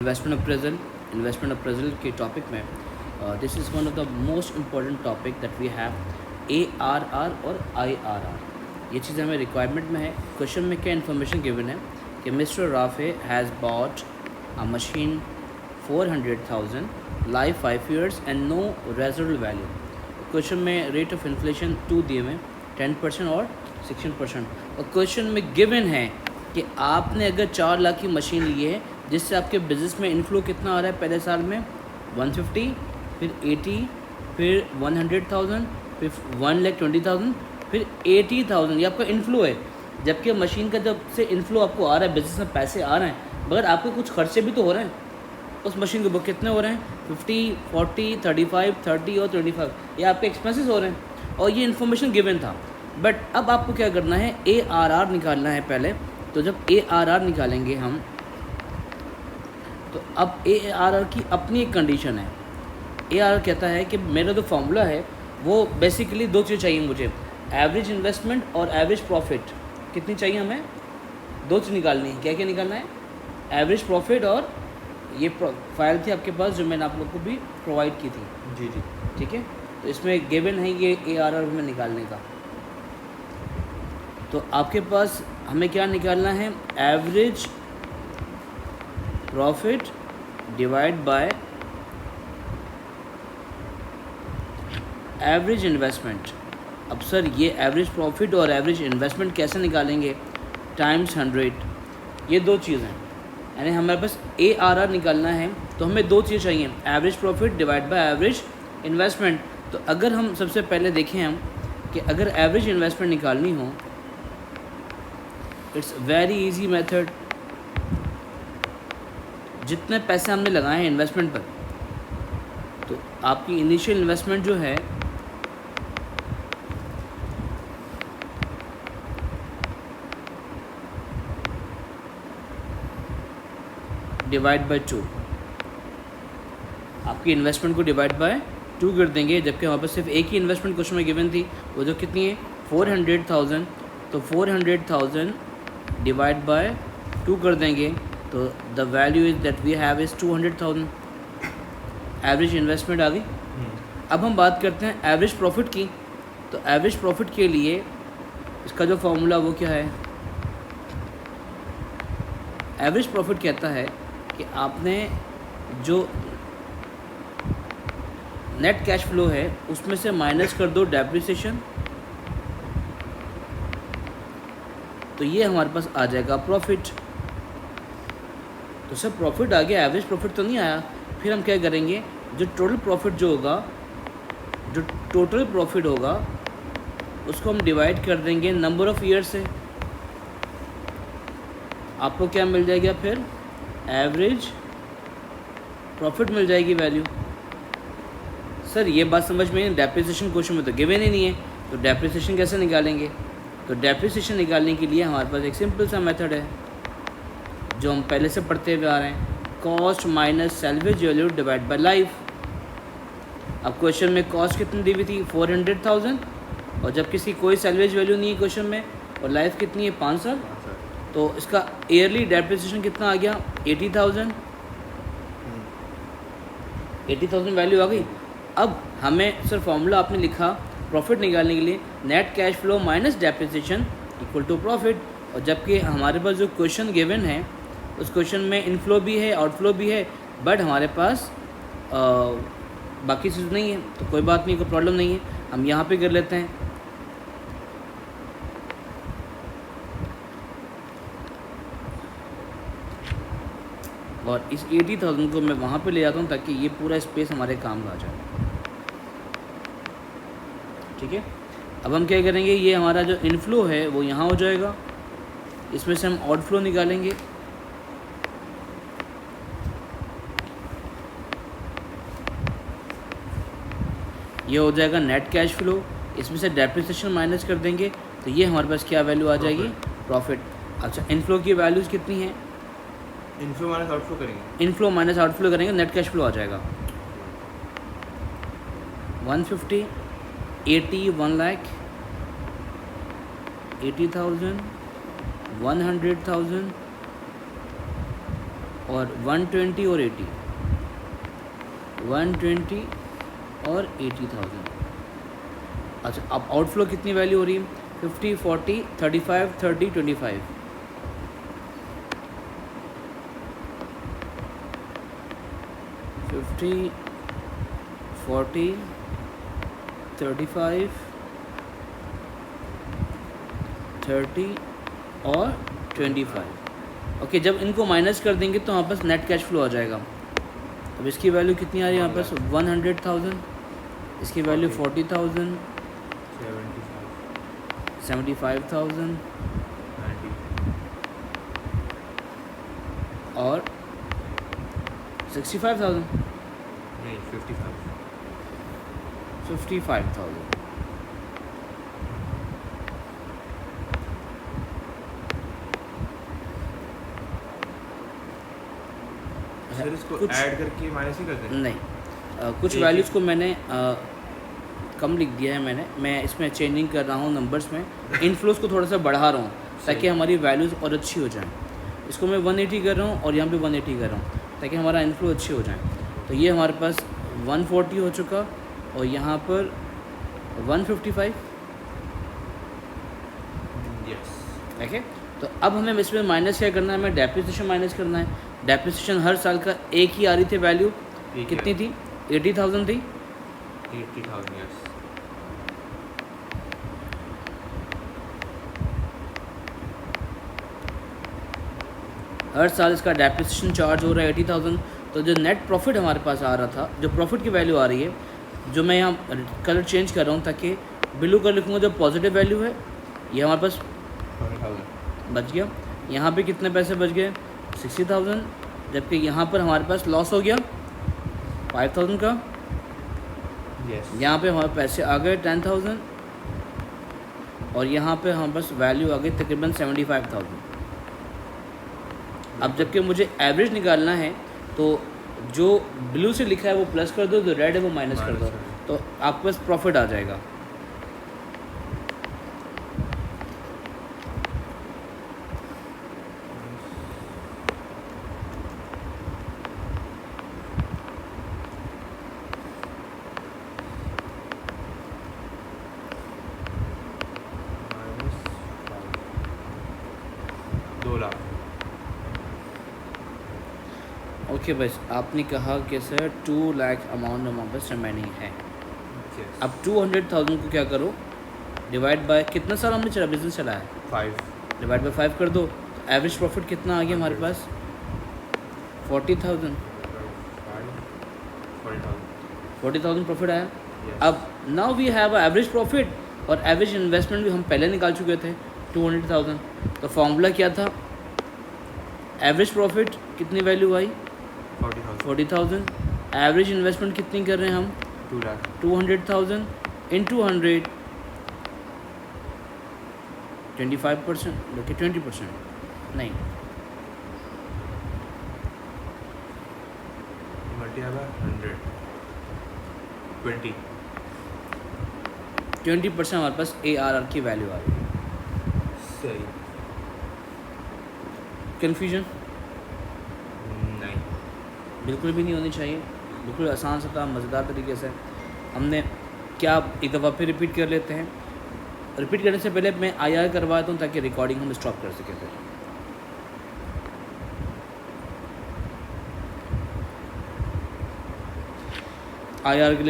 Investment appraisal के topic में this is one of the most important topic that we have ARR और IRR। ये चीज़ हमें requirement में है। क्वेश्चन में क्या इन्फॉर्मेशन गिवन है कि Mr Rafe has bought a machine 400,000 life 5 years and no residual value. Question में रेट ऑफ इन्फ्लेशन 2 दिए हुए 10% और 16%, और क्वेश्चन में गिवन है कि आपने अगर 4 लाख की मशीन ली है जिससे आपके बिज़नेस में इनफ्लो कितना आ रहा है पहले साल में 150, फिर 80, फिर 100,000, फिर 1,20,000, फिर 80,000, ये आपका इनफ्लो है। जबकि मशीन का जब से इनफ्लो आपको आ रहा है, बिज़नेस में पैसे आ रहे हैं, मगर आपके कुछ खर्चे भी तो हो रहे हैं उस मशीन के ऊपर। कितने हो रहे हैं? 50, 40, 35, 30 और 25, ये आपके एक्सपेंसेस हो रहे हैं और ये इन्फॉर्मेशन गिवन था। बट अब आपको क्या करना है, ARR निकालना है पहले। तो जब ARR निकालेंगे हम, तो अब ARR की अपनी एक कंडीशन है। ARR कहता है कि मेरा जो फॉर्मूला है वो बेसिकली 2 चीज़ चाहिए मुझे, एवरेज इन्वेस्टमेंट और एवरेज प्रॉफिट। कितनी चाहिए हमें? 2 चीज़ निकालनी है। क्या क्या निकालना है? एवरेज प्रॉफिट, और ये फाइल थी आपके पास जो मैंने आप लोग को भी प्रोवाइड की थी। जी जी ठीक है, तो इसमें गिवन है ये ARR में निकालने का। तो आपके पास हमें क्या निकालना है? Average profit divide by average investment. अब सर ये एवरेज प्रॉफिट और एवरेज इन्वेस्टमेंट कैसे निकालेंगे? टाइम्स 100, ये 2 चीज़ हैं। यानी हमारे पास ARR निकालना है तो हमें 2 चीज़ चाहिए, average profit divide by average investment. तो अगर हम सबसे पहले देखें हम कि अगर एवरेज इन्वेस्टमेंट निकालनी हो, इट्स वेरी इजी मेथड। जितने पैसे हमने लगाए हैं इन्वेस्टमेंट पर, तो आपकी इनिशियल इन्वेस्टमेंट जो है डिवाइड बाय 2, आपकी इन्वेस्टमेंट को डिवाइड बाय 2 कर देंगे। जबकि हमारे पास सिर्फ एक ही इन्वेस्टमेंट क्वेश्चन में गिवन थी, वो जो कितनी है 400,000। तो 400,000 डिवाइड बाय 2 कर देंगे, तो the value is that we have is 200,000। Average investment आ गई। अब हम बात करते हैं एवरेज प्रॉफिट की। तो एवरेज प्रॉफिट के लिए इसका जो फॉर्मूला वो क्या है? एवरेज प्रॉफिट कहता है कि आपने जो नेट कैश फ्लो है उसमें से माइनस कर दो डेप्रिसिएशन, तो ये हमारे पास आ जाएगा प्रॉफिट। तो सब प्रॉफिट आ गया, एवरेज प्रॉफिट तो नहीं आया। फिर हम क्या करेंगे, जो टोटल प्रॉफिट होगा उसको हम डिवाइड कर देंगे नंबर ऑफ़ ईयर से। आपको क्या मिल जाएगा? फिर एवरेज प्रॉफिट मिल जाएगी वैल्यू। सर ये बात समझ में, डेप्रिसिएशन क्वेश्चन में तो गिवन ही नहीं है, तो डेप्रिसिएशन कैसे निकालेंगे? तो डेप्रिसिएशन निकालने के लिए हमारे पास एक सिंपल सा मेथड है जो हम पहले से पढ़ते हुए आ रहे हैं, cost minus salvage value divide by life. अब क्वेश्चन में कॉस्ट कितनी दी हुई थी? 400,000, और जब किसी कोई सैल्वेज वैल्यू नहीं है क्वेश्चन में, और लाइफ कितनी है? 5 साल। तो इसका ईयरली डेप्रिसिएशन कितना आ गया? 80,000। 80,000 वैल्यू आ गई। अब हमें सर फॉर्मूला आपने लिखा प्रॉफिट निकालने के लिए, net cash flow minus depreciation equal to profit. और जबकि हमारे पास जो क्वेश्चन गिवन है उस क्वेश्चन में इनफ्लो भी है आउटफ्लो भी है, बट हमारे पास बाकी चीज़ नहीं है। तो कोई बात नहीं, कोई प्रॉब्लम नहीं है, हम यहाँ पे कर लेते हैं। और इस 80,000 को मैं वहाँ पे ले जाता हूँ ताकि ये पूरा स्पेस हमारे काम का आ जाए। ठीक है, अब हम क्या करेंगे, ये हमारा जो इनफ्लो है वो यहाँ हो जाएगा, इसमें से हम आउटफ्लो निकालेंगे। ये हो जाएगा नेट कैश फ्लो, इसमें से डेप्रिसिएशन माइनस कर देंगे, तो ये हमारे पास क्या वैल्यू आ जाएगी? प्रॉफिट। अच्छा, इनफ्लो की वैल्यूज़ कितनी हैं? इनफ्लो माइनस आउटफ्लो करेंगे। इनफ्लो माइनस आउटफ्लो करेंगे, नेट कैश फ्लो आ जाएगा 150, 80, 1 लाख, 80,000, 100,000, और 120 और 80, 120 और 80,000। अच्छा, अब आउटफ्लो कितनी वैल्यू हो रही है? 50, 40, 35, 30, 25। 50, 40, 35, 30 और 25। ओके, जब इनको माइनस कर देंगे तो हमारे पास नेट कैश फ्लो आ जाएगा। अब इसकी वैल्यू कितनी आ रही है यहाँ पास? 100,000। इसकी वैल्यू 40,000, 75,000 और 65,000, 55,000। सर इसको कुछ ऐड करके माइनस ही कर दें? नहीं, कुछ वैल्यूज़ को मैंने कम लिख दिया है मैं इसमें चेंजिंग कर रहा हूँ नंबर्स में, इनफ्लोज को थोड़ा सा बढ़ा रहा हूँ ताकि हमारी वैल्यूज़ और अच्छी हो जाएं। इसको मैं 180 कर रहा हूँ और यहाँ पे 180 कर रहा हूँ ताकि हमारा इनफ्लो अच्छी हो जाए। तो ये हमारे पास 140 हो चुका और यहाँ पर 155। ठीक है, तो अब हमें इसमें माइनस क्या करना है? हमें डेप्रिसिएशन माइनस करना है। डेप्रिसिएशन हर साल का एक ही आ रही थी वैल्यू, कितनी थी? 80,000 थी। 80,000, यस। हर साल इसका डेप्रिसिएशन चार्ज हो रहा है 80,000। तो जो नेट प्रॉफिट हमारे पास आ रहा था, जो प्रॉफिट की वैल्यू आ रही है, जो मैं यहाँ कलर चेंज कर रहा हूँ ताकि ब्लू कलर लिखूँगा जो पॉजिटिव वैल्यू है, ये हमारे पास 40,000 बच गया। यहाँ पे कितने पैसे बच गए? 60,000। जबकि यहाँ पर हमारे पास लॉस हो गया 5,000 का। यस। यहाँ पे हमारे पैसे आ गए 10,000 और यहाँ पे हमारे पास वैल्यू आ गई तकरीबन 75,000। अब जबकि मुझे एवरेज निकालना है तो जो ब्लू से लिखा है वो प्लस कर दो, जो रेड है वो माइनस कर दो, तो आपके पास प्रॉफिट आ जाएगा। ओके बस, आपने कहा कि सर 2 लाख अमाउंट हमारे पास रिमेनिंग है। अब 200,000 को क्या करो? डिवाइड बाय, कितना साल हमने चला बिजनेस चलाया? 5। डिवाइड बाय 5 कर दो, तो एवरेज प्रॉफिट कितना आ गया हमारे पास? 40,000। 40,000 प्रॉफिट आया। अब now we have average profit और एवरेज इन्वेस्टमेंट भी हम पहले निकाल चुके थे 200,000। तो फॉर्मूला क्या था? एवरेज प्रॉफिट कितनी वैल्यू आई? 40,000। एवरेज इन्वेस्टमेंट कितनी कर रहे हैं हम? 2 लाख। 200,000 इंटू 100, 25%, देखिए 20% नहीं, मल्टीप्लाई बाय 100, 20% हमारे पास ARR की वैल्यू आ रही है। सही। कन्फ्यूजन नहीं, बिल्कुल भी नहीं होनी चाहिए, बिल्कुल आसान सा था, मज़ेदार तरीके से हमने क्या, एक दफ़ा फिर रिपीट कर लेते हैं। रिपीट करने से पहले मैं IR करवाता हूँ ताकि रिकॉर्डिंग हम स्टॉप कर सकें। फिर IR के लिए